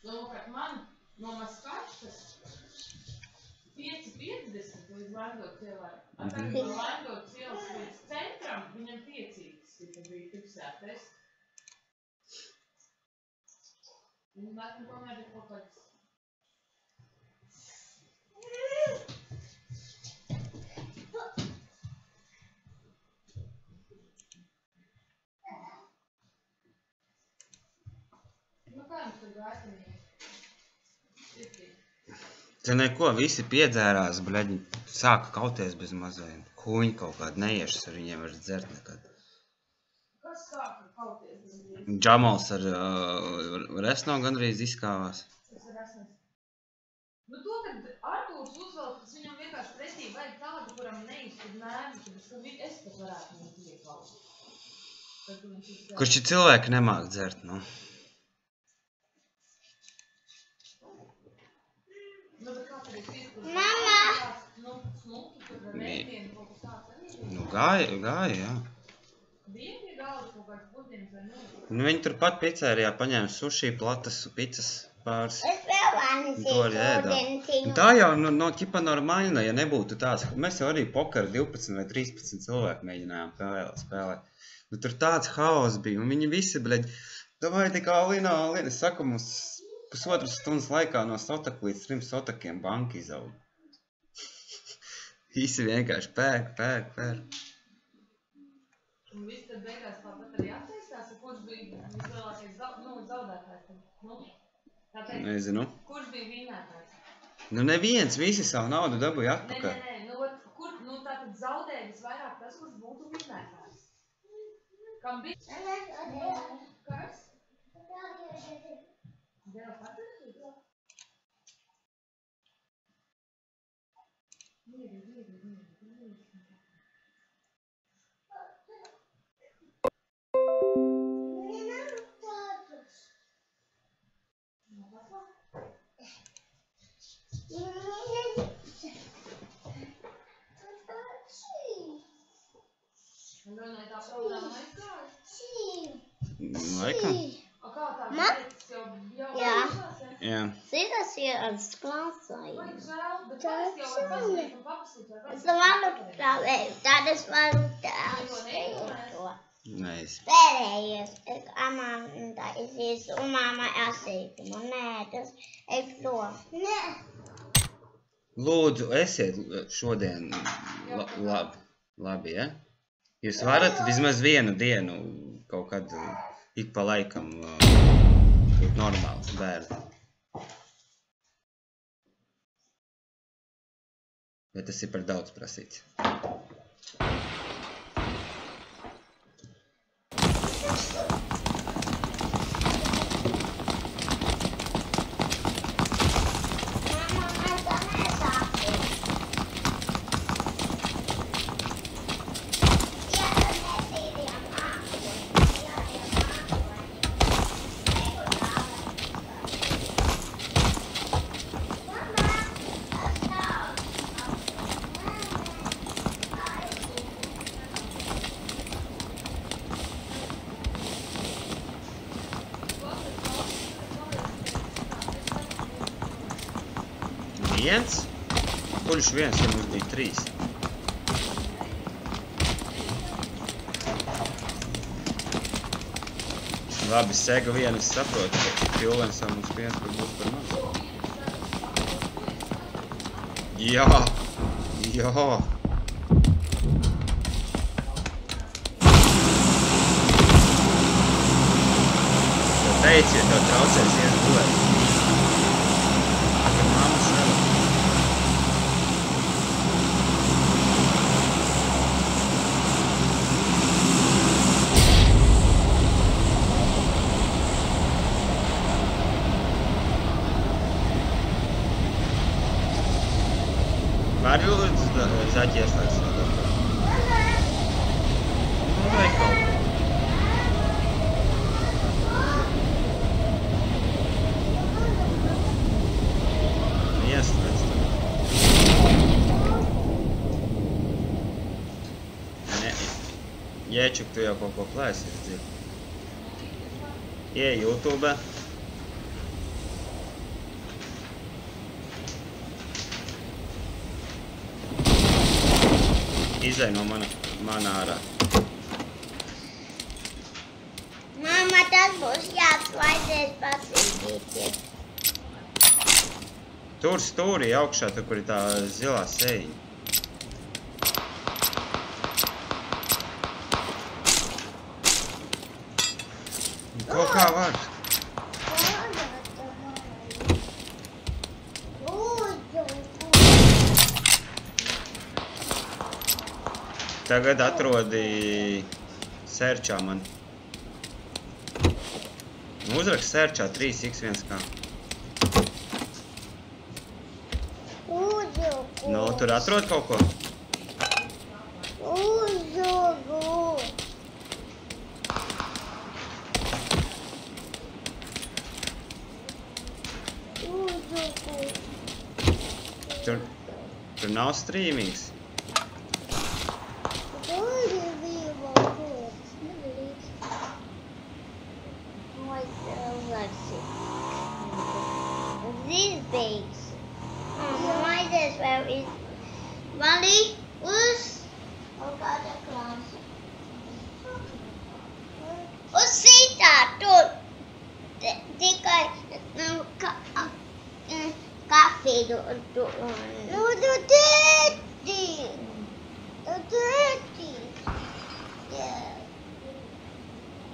Lūk, man no Maskačkas 5,50 līdz Laimdotas ielai. Atpēc no Laimdotas ielas līdz centram viņam 5 tika bija fiksētais. Un laikam tomēr ir kaut kāds. Nu kā jums tur gājiņi? Te neko, visi piedzērās, bļaģi, sāka kauties bez mazajiem. Kuņi kaut kādi neiešas ar viņiem vairs dzert nekad. Kas sāka kauties bez viņiem? Džamals ar resno gandrīz izkāvās. Tas ir resnes. Nu to, kad Artūrs uzvelk, tas viņam vienkārši pretī vajag tādu, kuram neizskud nērvis, tad es pat varētu viņu piekaut. Kurš šī cilvēki nemāk dzert, nu? Mama! Nu, gāja, jā. Nu, viņi turpat pizzērijā paņēma suši, platas, pizzas pāris. Es vēl Un tā jau no ķipa normāļina, ja nebūtu tāds. Mēs jau arī pokeru 12 vai 13 cilvēku mēģinājām spēlēt. Nu, tur tāds haos bija, un viņi visi, bļaļ, davai tikā Alina, es saku, mums pusotras stundas laikā no sotaku līdz 3 sotakiem banka izaud. Visi vienkārši pērk. Un viss tad beigās tāpat arī atteistās, kurš bija vislielākais zaudētājs? Nezinu. Kurš bija vinnētājs? Nu neviens, visi savu naudu dabūja atpakaļ. Nē, nu tātad zaudēja visvairāk tas, kurš būtu vinnētājs. Kam bija? Kas? Dēl patīk? Mīri. Laikam? Jā. Jā. Citas ir uz klasājiem. Es varu tēlstīt to. Pēdējais, Amanda izīs un mamma asīkumu. Nē, tas ir to. Nē. Lūdzu, esiet šodien labi, ja? Jūs varat vismaz vienu dienu kaut kad ik pa laikam būt normāls bērni. Bet tas ir par daudz prasīts. Viens? Kurš viens, ja mums bija 3? Labi, sega vienu es saprotu, ka Pjolens jau mums viens, kur būs par maz. Jā! Teici, ja tev traucēs iet gulēt. Vari lūdzu zaķieslēgt savu datoru? Vai kaut ko? Ķēčuk, tu jau kaut ko plēsies, dzird. Ie YouTube. Izej no mana ārā. Mamma, tas būs jāatsvaidzēs pasīdīties. Tur stūrī augšā, tur, kur ir tā zilā sējiņa. Kaut kā var. Tagad atrodi sērčā man. Uzrakst sērčā 3x1k. Nu, tur atrod kaut ko? Tur nav streamings. These bags. Why this? Where is Wally? Who's? Oh God, the class. Who's Sita? Dude, tikai coffee. No, the dirty. The dirty. Yeah.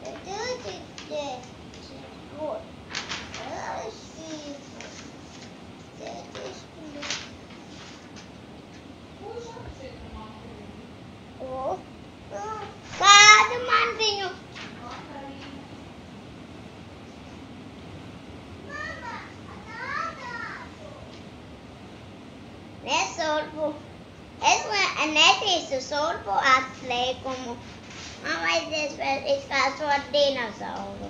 The dirty. Yeah. Good. Kādu man viņu? Nesurbu. Es netīstu surbu atslēgumu. Man vajadzēs vēl izkārsot dinozauru.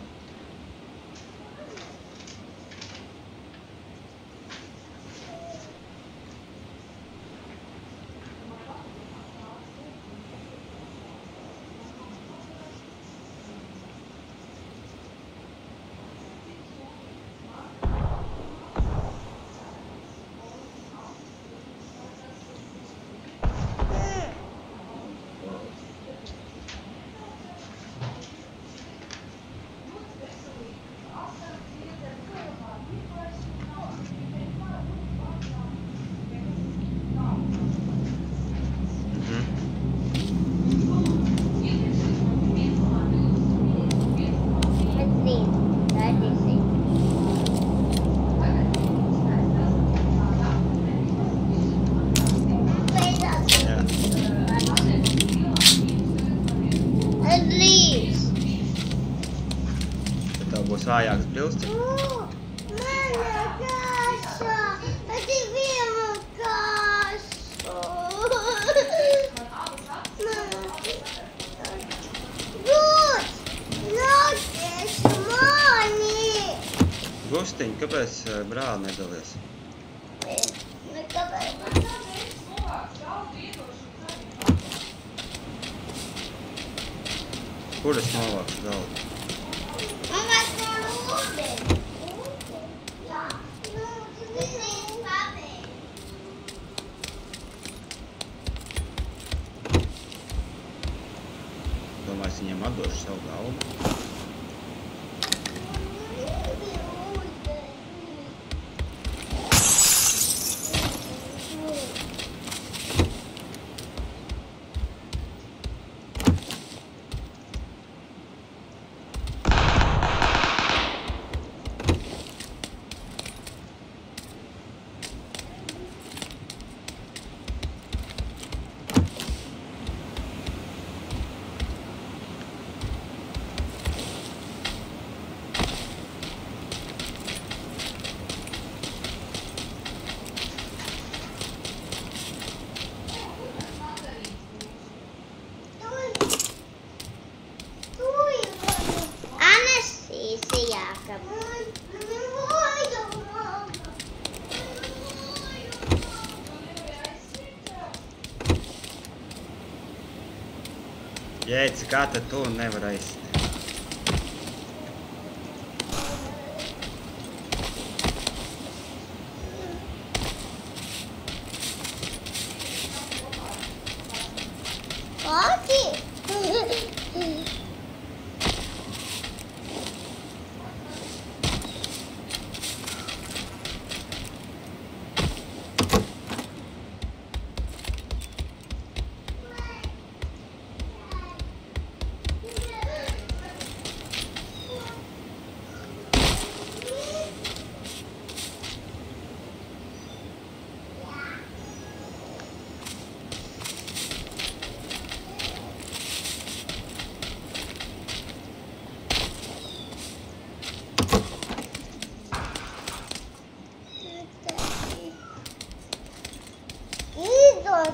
Vājāks brilsti. Mana kasa! Es ir viena kasa! Gut! Loties mani! Gustiņ, kāpēc brāli nedalies? Kāpēc? Kur es novākšu galdu? Domāju, viņiem atdošu savu galvu. Jēdzi, kā tad tu nevar aizsniegt?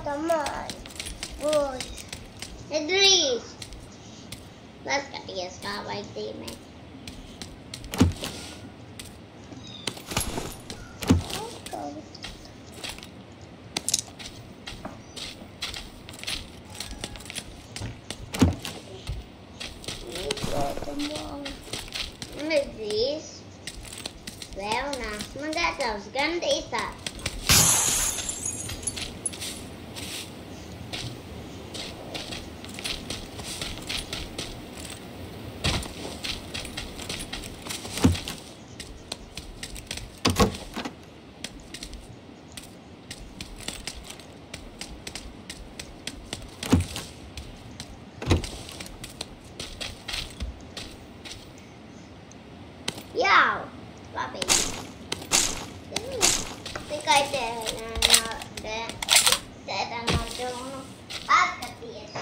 Come on. Good. Idris. Let's get the star right there, man. Idris. Vēl nesmu gatavs, gandrīz tā. Jau, labi. Tikai tētā no džonu. Atskaties.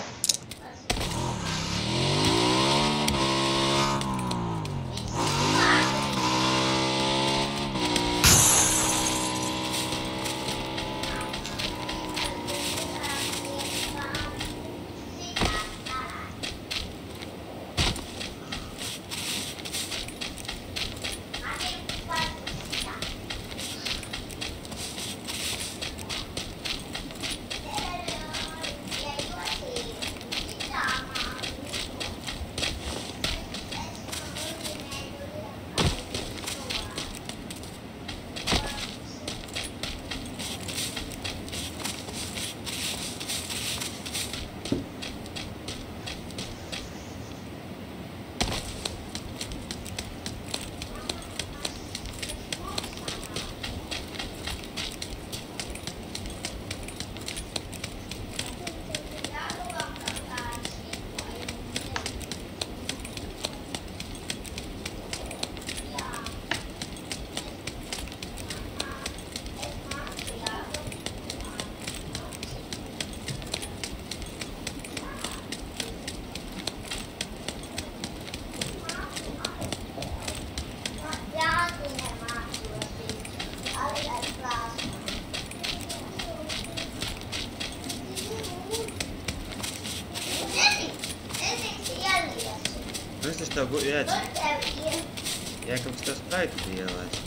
Es taču tev jēdzu. Jēkabs tev spraitu ielēs.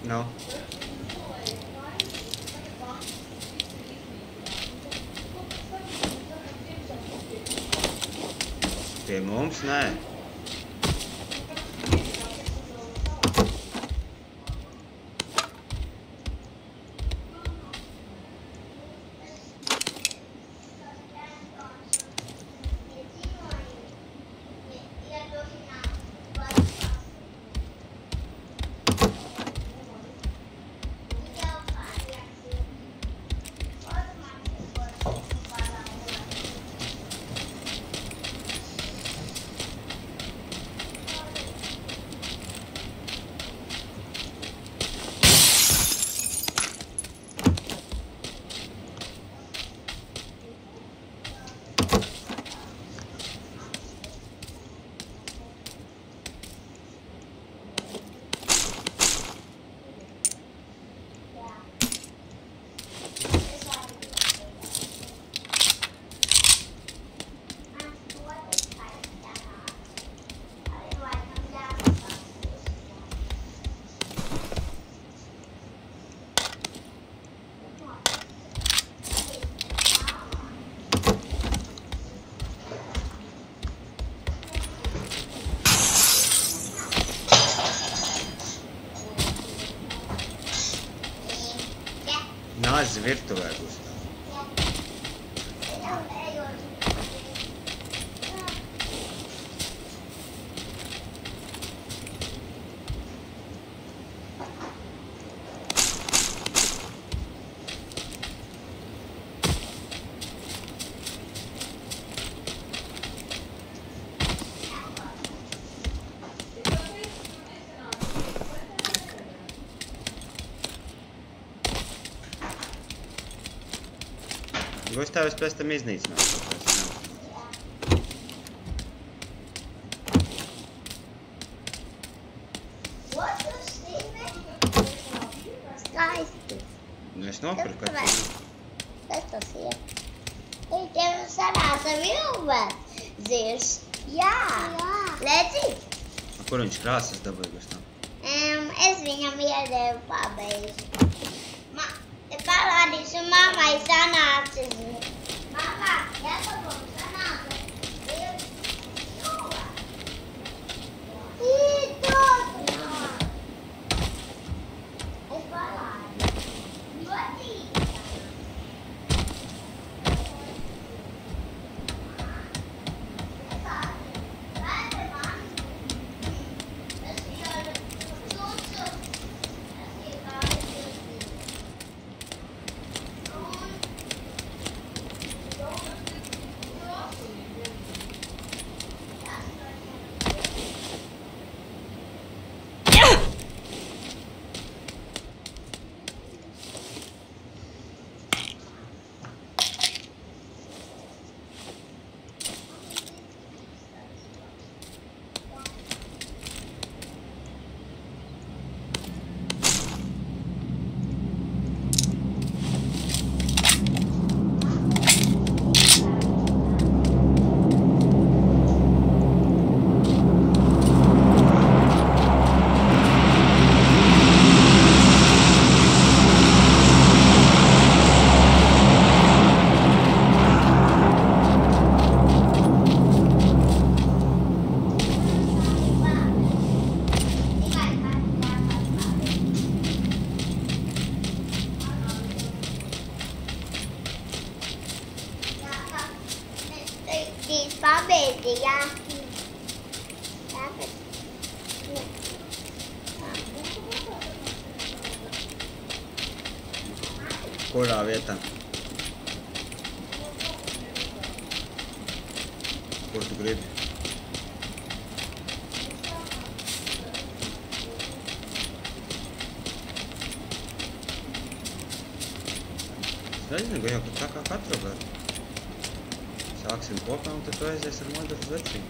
No. Pie mums nē. Nāc virtuvē, Gustav. Gustav, es pēc tam iznīcināšu. Skaisti. Nu, es nopirku. Kas tas ir? Tev sanāca vilves zirs. Jā. Redzi? Kur viņš krāsas dabūja, Gustav? Es viņam iedevu pabeidzu. Parādīšu mammai sanāca. Mamma, jāsabom sanāca. Es parādīšu. Ļoti. Pabeidzi, jā. Kurā vietā? Kur tu gribi? Es nezinu, jau tā kā katru gadu. Sāksim kopā un tad tu aizies ar modu uz vecību.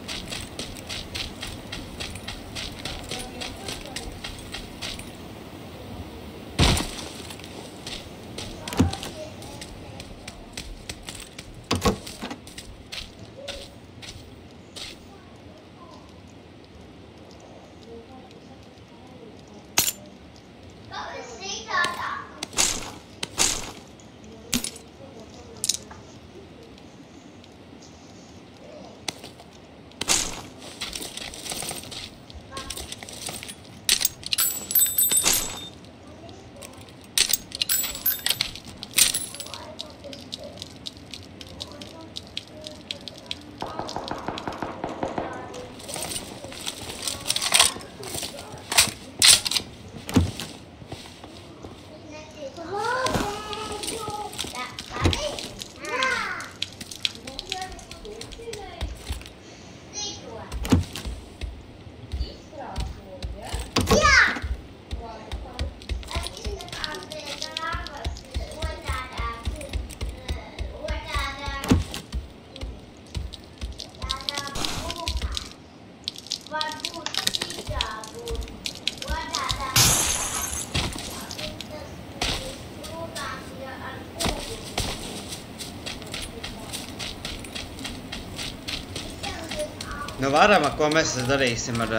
Nu varam, ko mēs darīsim ar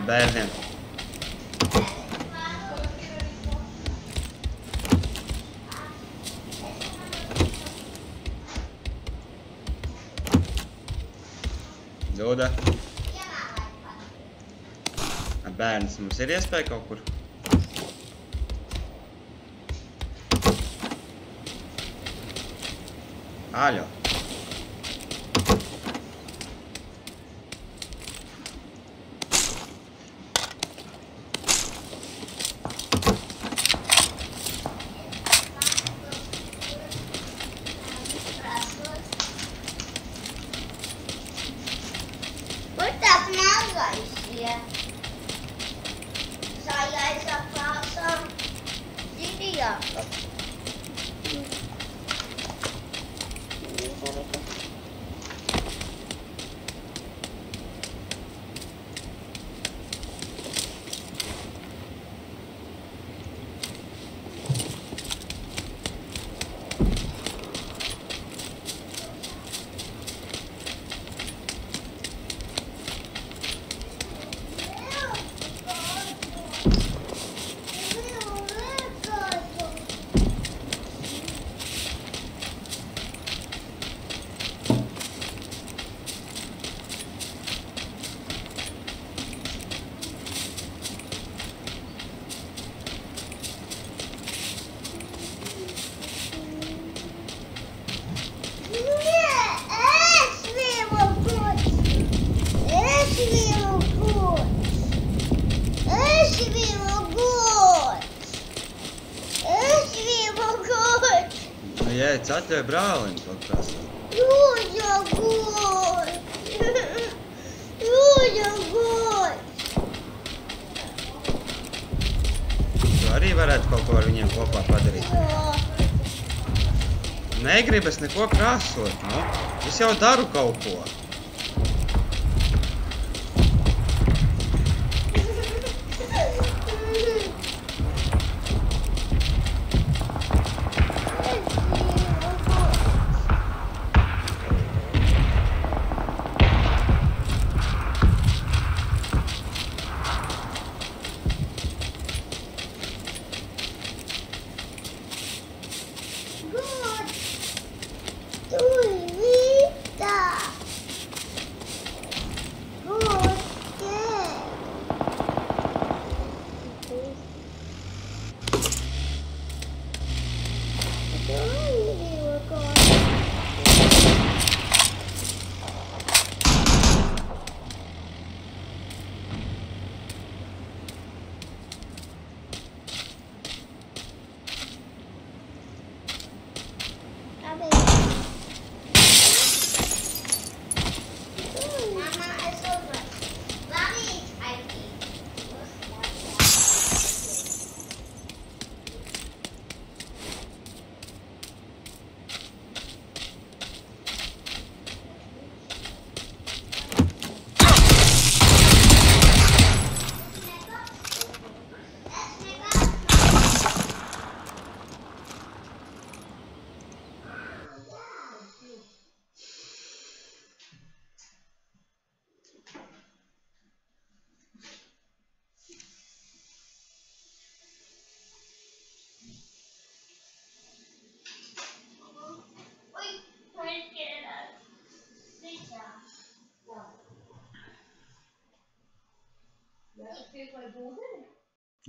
bērniem? Duda? Ar bērns mums ir iespēja kaut kur? Aļo. Kur tas mazais iet? Zaļais krāsā. Zirījā. Jēdz, atļauj brālim kaut kas. Lūdzu, gods! Lūdzu, gods! Tu arī varētu kaut ko ar viņiem kopā padarīt. Negribas neko krāsot, nu? Es jau daru kaut ko.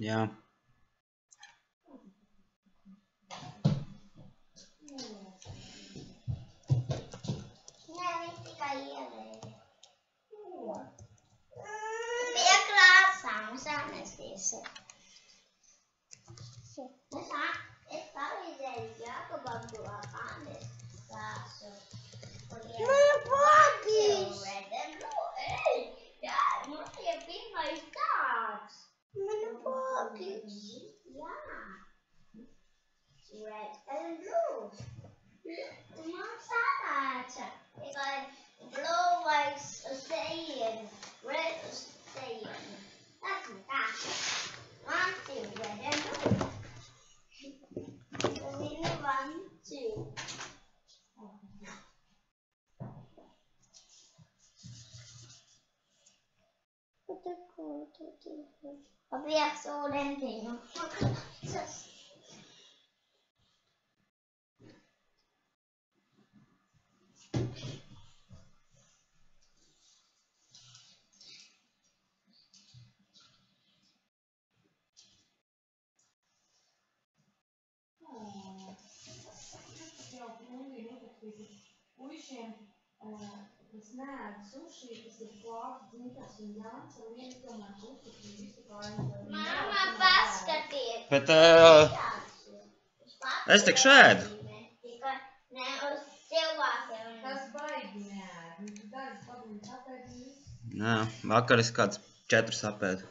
Jā. Nē, viņš tikai ievēja. Pie krāsām, es jānestīšu. Es palīdzēju Jākubam to kādes krāsu. Man pagīs! Jā, man tie pirmais tāds. Man pagīs. Jā. Red and blue. Man sanāca. Tikai blue vairs staying. Red staying. Tas nekā. Man tie red and blue. Tas ir 1, 2. Papieks ūdentiņu. Jā, Mamma, paskaties! Bet es tik šēdu. Ne uz cilvēkiem. Tas baigi neēd. Tu dažas padomjas apēd un viss. Jā, vakar es kāds 4 apēdu.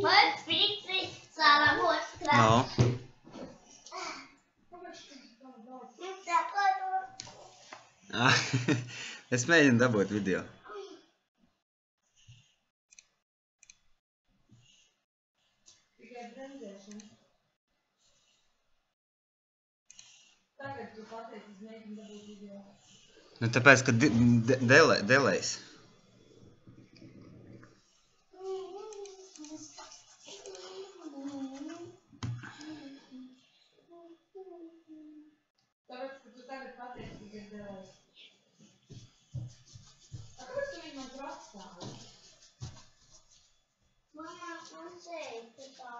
Man spīci salabos krāsas. No. Es mēģinu dabūt video. Tikai bremzēšana. Tagad tu pateici, es mēģinu dabūt video. Nu, tāpēc, ka delēs. Tāpēc, ka tu tagad pateici, tikai delēs. Kāpēc tu viņu man tur atstāji? Mamma, man šeit tā.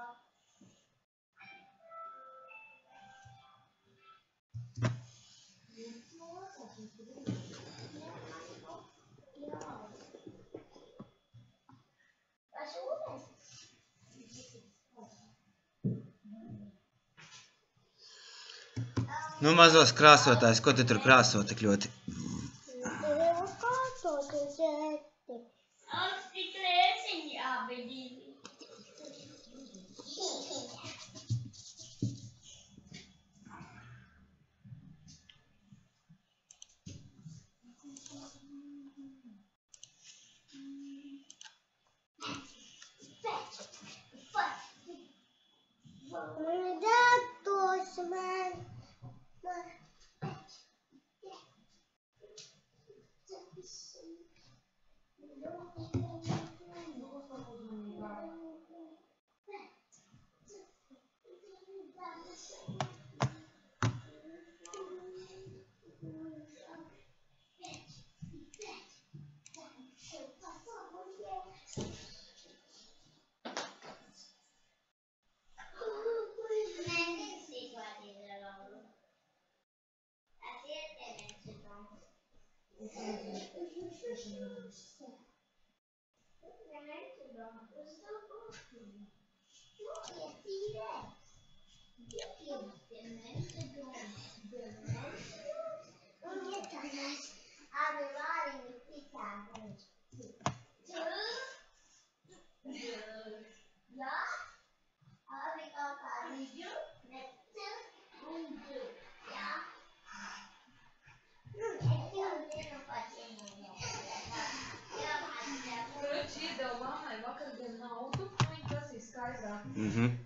Nu, mazos krāsotājs, ko tu tur krāso tik ļoti?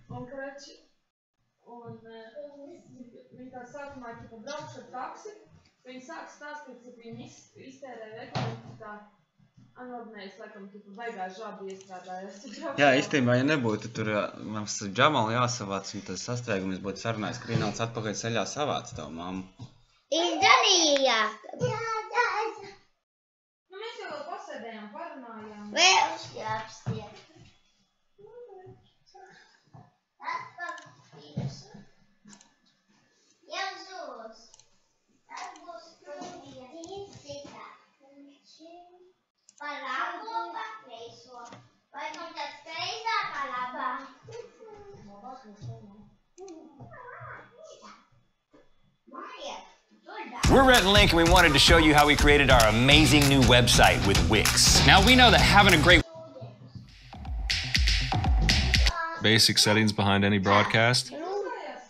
Un krači, un viņi tā sākumā ķipa brauks ar taksi, viņi sāk stāstīt, ka viņi iztērē veikalā, un tā anordinējas, laikam, ķipa baigā žabi iestrādājas. Jā, īstenībā, ja nebūtu tur mums Džamalu jāsavāc, un tas sastrēgums būtu sarunājis, ka Rīnauts atpakaļ ceļā savāc tavu mammu. Izdarījās. Nu, mēs jau vēl pasēdējām, parunājām. Vēl uzskāpstiet. Pa labo, pa kreiso. Vai man tāds kreisā, pa labā? We're Rhett and Link, and we wanted to show you how we created our amazing new website with Wix. Now we know that having a great basic settings behind any broadcast.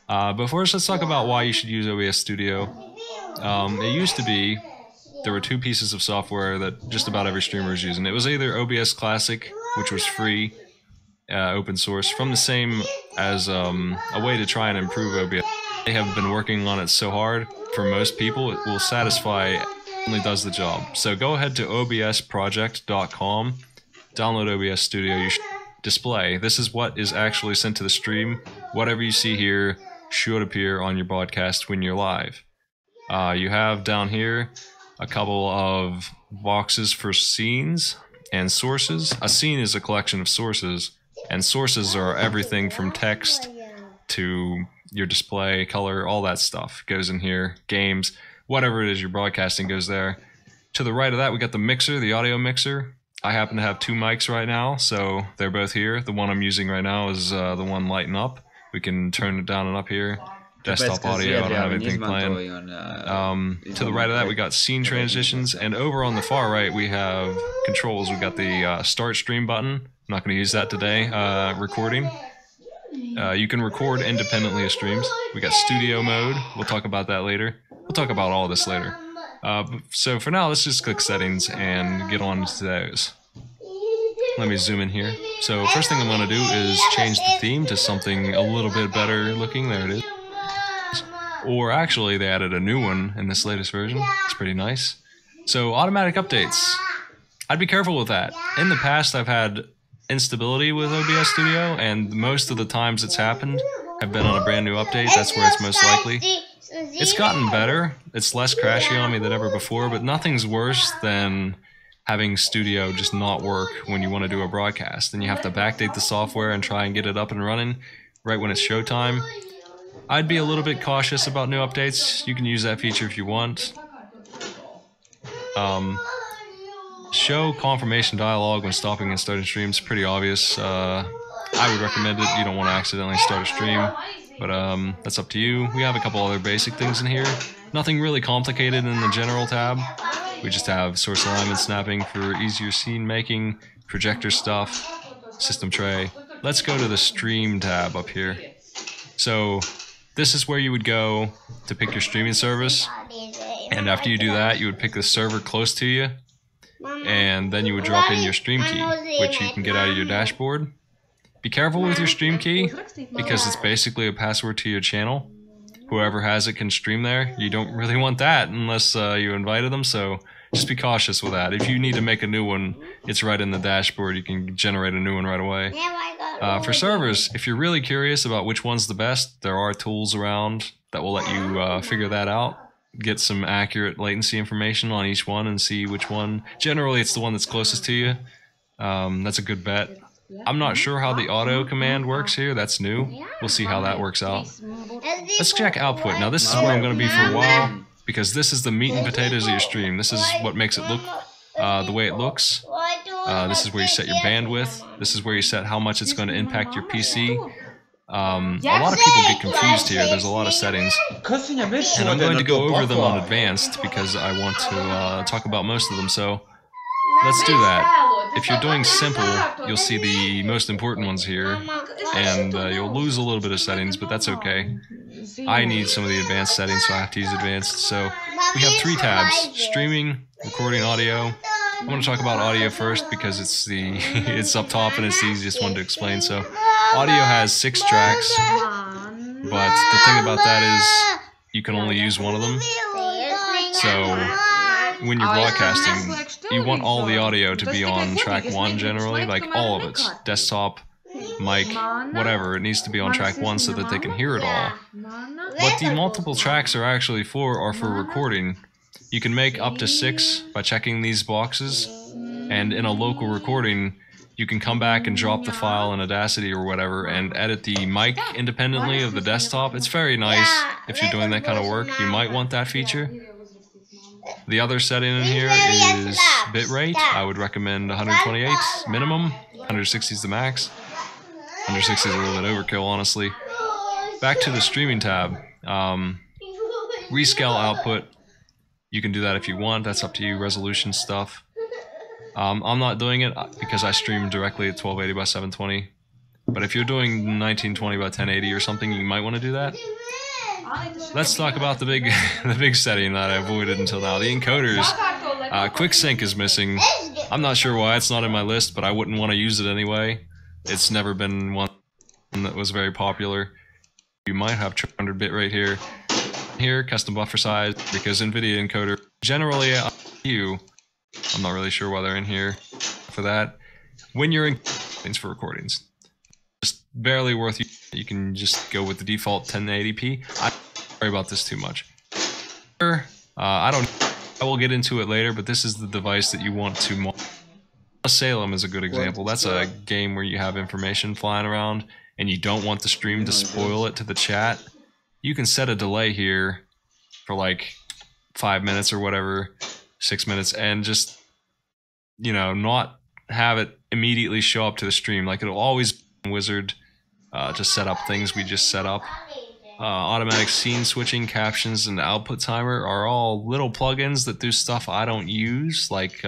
But first, let's talk about why you should use OBS Studio. It used to be there were 2 pieces of software that just about every streamer is using. It was either OBS Classic, which was free, open source, from the same as a way to try and improve OBS. They have been working on it so hard. For most people, it will satisfy, it only does the job. So go ahead to obsproject.com, download OBS Studio. You should display. This is what is actually sent to the stream. Whatever you see here should appear on your broadcast when you're live. You have down here a couple of boxes for scenes and sources. A scene is a collection of sources, and sources are everything from text to your display, color, all that stuff goes in here. Games, whatever it is you're broadcasting goes there. To the right of that, we got the mixer, the audio mixer. I happen to have two mics right now, so they're both here. The one I'm using right now is the one lighting up. We can turn it down and up here. Desktop audio, I don't have anything playing. To the right of that, we got scene transitions, and over on the far right, we have controls. We got the start stream button. I'm not going to use that today. Recording. You can record independently of streams. We got studio mode. We'll talk about that later. We'll talk about all this later. So for now, let's just click settings and get on to those. Let me zoom in here. So first thing I'm going to do is change the theme to something a little bit better looking. There it is. Or actually, they added a new one in this latest version. It's pretty nice. So automatic updates. I'd be careful with that. In the past, I've had instability with OBS Studio, and most of the times it's happened have been on a brand new update. That's where it's most likely. It's gotten better. It's less crashy on me than ever before, but nothing's worse than having Studio just not work when you want to do a broadcast. Then you have to backdate the software and try and get it up and running right when it's showtime. I'd be a little bit cautious about new updates. You can use that feature if you want. Show confirmation dialogue when stopping and starting streams. Pretty obvious. I would recommend it. You don't want to accidentally start a stream, but that's up to you. We have a couple other basic things in here. Nothing really complicated in the general tab. We just have source alignment snapping for easier scene making, projector stuff, system tray. Let's go to the stream tab up here. So this is where you would go to pick your streaming service, and after you do that, you would pick the server close to you, and then you would drop in your stream key, which you can get out of your dashboard. Be careful with your stream key, because it's basically a password to your channel. Whoever has it can stream there. You don't really want that unless you invited them, so just be cautious with that. If you need to make a new one, it's right in the dashboard. You can generate a new one right away. For servers, if you're really curious about which one's the best, there are tools around that will let you figure that out. Get some accurate latency information on each one and see which one. Generally, it's the one that's closest to you. That's a good bet. I'm not sure how the auto command works here. That's new. We'll see how that works out. Let's check output. Now, this is where I'm going to be for a while, because this is the meat and potatoes of your stream. This is what makes it look the way it looks. This is where you set your bandwidth. This is where you set how much it's going to impact your PC. A lot of people get confused here. There's a lot of settings. And I'm going to go over them on advanced because I want to talk about most of them. So let's do that. If you're doing simple, you'll see the most important ones here, and you'll lose a little bit of settings, but that's okay. I need some of the advanced settings, so I have to use advanced. So we have 3 tabs: streaming, recording audio. I'm going to talk about audio first because it's the it's up top and it's the easiest one to explain. So audio has 6 tracks, but the thing about that is you can only use one of them. So when you're broadcasting, you want all the audio to be on track 1 generally, like all of it. Desktop, mic, whatever, it needs to be on track 1 so that they can hear it all. What the multiple tracks are actually for are for recording. You can make up to 6 by checking these boxes, and in a local recording, you can come back and drop the file in Audacity or whatever and edit the mic independently of the desktop. It's very nice if you're doing that kind of work. You might want that feature. The other setting in here is bitrate. I would recommend 128 minimum, 160 is the max. 160 is a little bit overkill, honestly. Back to the streaming tab. Rescale output. You can do that if you want. That's up to you. Resolution stuff. I'm not doing it because I stream directly at 1280 by 720. But if you're doing 1920 by 1080 or something, you might want to do that. Let's talk about the big setting that I avoided until now. The encoders. Quick sync is missing. I'm not sure why it's not in my list, but I wouldn't want to use it anyway. It's never been one that was very popular. You might have 200 bit right here. Here, custom buffer size, because NVIDIA encoder generally I'm not really sure why they're in here for that. When you're in things for recordings, just barely worth you can just go with the default 1080p. I don't worry about this too much. I will get into it later, but this is the device that you want to monitor. Salem is a good example. That's a game where you have information flying around and you don't want the stream to spoil it to the chat. you can set a delay here for like 5 minutes or whatever, 6 minutes, and just, you know, not have it immediately show up to the stream. Like, it'll always be wizard to set up things we just set up. Automatic scene switching, captions, and output timer are all little plugins that do stuff I don't use, like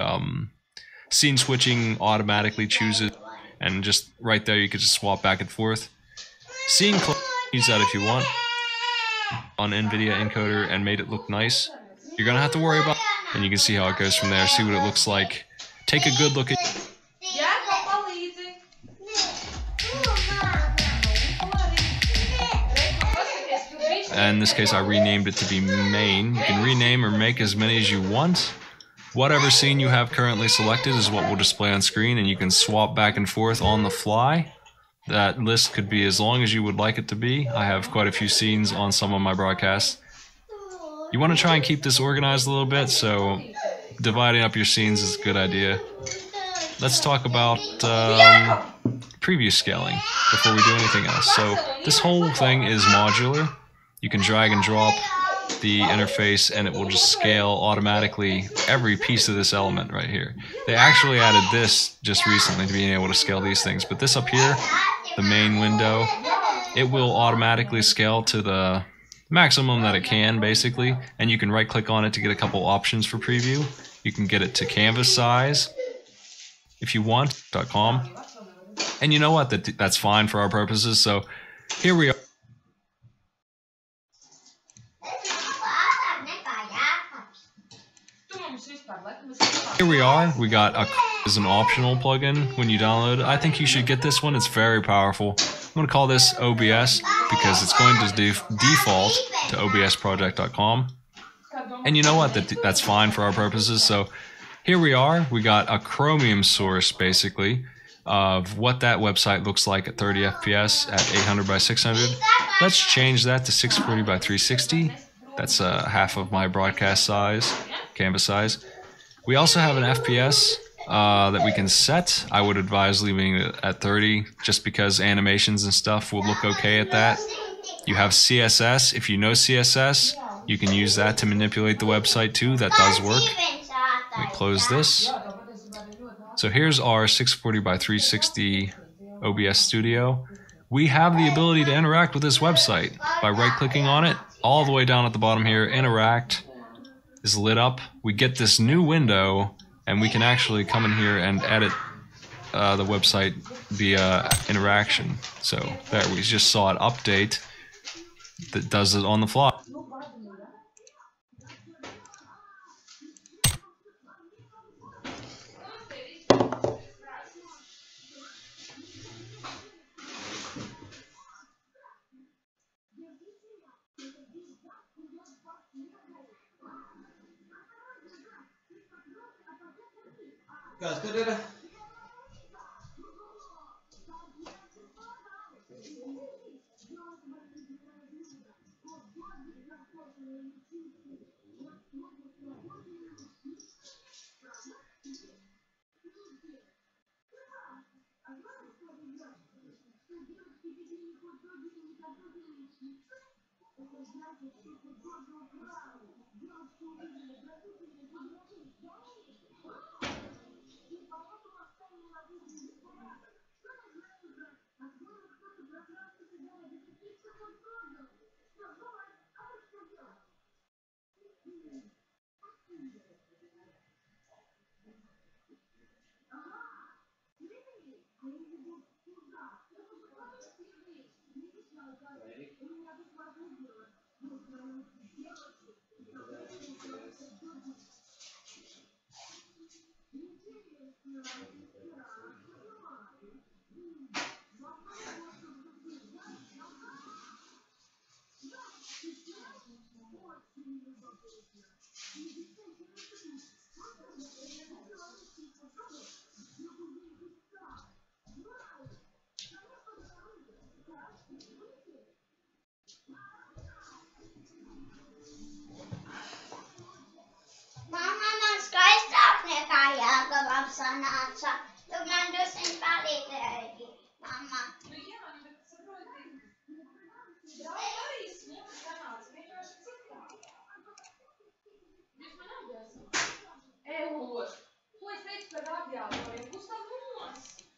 scene switching automatically chooses, and just right there you could just swap back and forth. Scene use that if you want on NVIDIA encoder and made it look nice. You're gonna have to worry about, and you can see how it goes from there. See what it looks like. Take a good look at. And in this case, I renamed it to be main. You can rename or make as many as you want. Whatever scene you have currently selected is what will display on screen, and you can swap back and forth on the fly. That list could be as long as you would like it to be. I have quite a few scenes on some of my broadcasts. You want to try and keep this organized a little bit, so dividing up your scenes is a good idea. Let's talk about preview scaling before we do anything else. So this whole thing is modular. You can drag and drop the interface and it will just scale automatically every piece of this element right here. They actually added this just recently to being able to scale these things, but this up here, the main window, it will automatically scale to the maximum that it can, basically, and you can right click on it to get a couple options for preview. You can get it to canvas size if you want, .com. And you know what, that's fine for our purposes, so here we are. Here we are. We got a as an optional plugin when you download it. I think you should get this one. It's very powerful. I'm going to call this OBS because it's going to default to obsproject.com. And you know what? That's fine for our purposes. So here we are. We got a Chromium source, basically, of what that website looks like at 30 FPS at 800 by 600. Let's change that to 640 by 360. That's half of my broadcast size, canvas size. We also have an FPS that we can set. I would advise leaving it at 30 just because animations and stuff will look okay at that. You have CSS. If you know CSS, you can use that to manipulate the website too. That does work. Let me close this. So here's our 640 by 360 OBS Studio. We have the ability to interact with this website by right-clicking on it. All the way down at the bottom here, interact is lit up. We get this new window, and we can actually come in here and edit the website via interaction. So there, we just saw an update that does it on the fly. Guys, go there. Sanāca, tu man drusciņ palīdzēji, mamma. Ko es teicu par radiātoriem? Gustav, nos!